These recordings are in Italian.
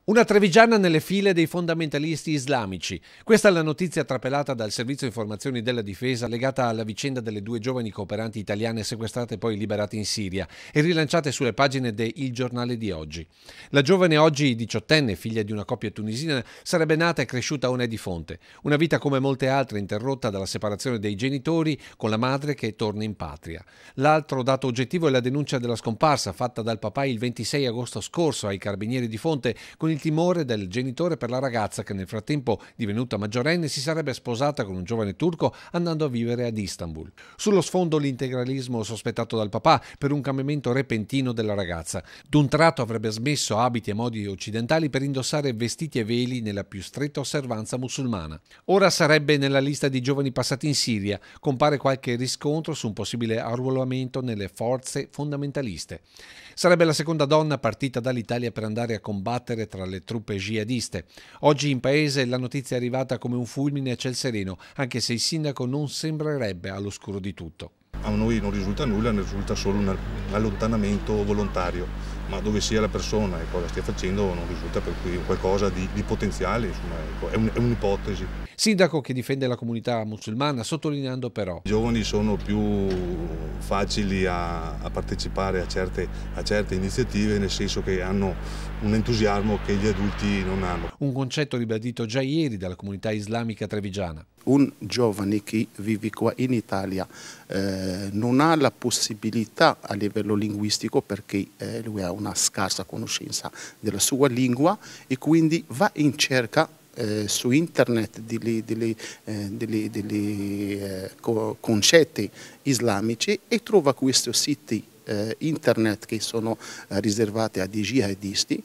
Una trevigiana nelle file dei fondamentalisti islamici. Questa è la notizia trapelata dal Servizio Informazioni della Difesa legata alla vicenda delle due giovani cooperanti italiane sequestrate e poi liberate in Siria e rilanciate sulle pagine de Il Giornale di oggi. La giovane, oggi 18enne, figlia di una coppia tunisina, sarebbe nata e cresciuta a Onè di Fonte. Una vita come molte altre interrotta dalla separazione dei genitori con la madre che torna in patria. L'altro dato oggettivo è la denuncia della scomparsa fatta dal papà il 26 agosto scorso ai Carabinieri di Fonte con il timore del genitore per la ragazza che nel frattempo, divenuta maggiorenne, si sarebbe sposata con un giovane turco andando a vivere ad Istanbul. Sullo sfondo l'integralismo sospettato dal papà per un cambiamento repentino della ragazza. D'un tratto avrebbe smesso abiti e modi occidentali per indossare vestiti e veli nella più stretta osservanza musulmana. Ora sarebbe nella lista di giovani passati in Siria. Compare qualche riscontro su un possibile arruolamento nelle forze fondamentaliste. Sarebbe la seconda donna partita dall'Italia per andare a combattere tra le truppe jihadiste. Oggi in paese la notizia è arrivata come un fulmine a ciel sereno, anche se il sindaco non sembrerebbe all'oscuro di tutto. A noi non risulta nulla, ne risulta solo un allontanamento volontario, ma dove sia la persona e cosa stia facendo non risulta per cui qualcosa di potenziale, insomma, è un'ipotesi. Sindaco che difende la comunità musulmana, sottolineando però: I giovani sono più facili a partecipare a certe iniziative, nel senso che hanno un entusiasmo che gli adulti non hanno. Un concetto ribadito già ieri dalla comunità islamica trevigiana. Un giovane che vive qua in Italia non ha la possibilità a livello linguistico perché lui ha una scarsa conoscenza della sua lingua e quindi va in cerca su internet degli concetti islamici e trova questi siti internet che sono riservati a dei jihadisti.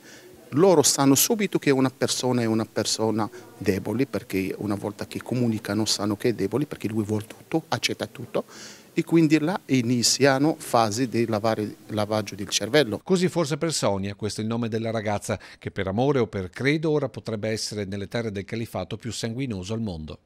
Loro sanno subito che una persona è una persona debole, perché una volta che comunicano sanno che è debole, perché lui vuole tutto, accetta tutto, e quindi là iniziano fasi di lavaggio del cervello. Così forse per Sonia, questo è il nome della ragazza che per amore o per credo ora potrebbe essere nelle terre del califfato più sanguinoso al mondo.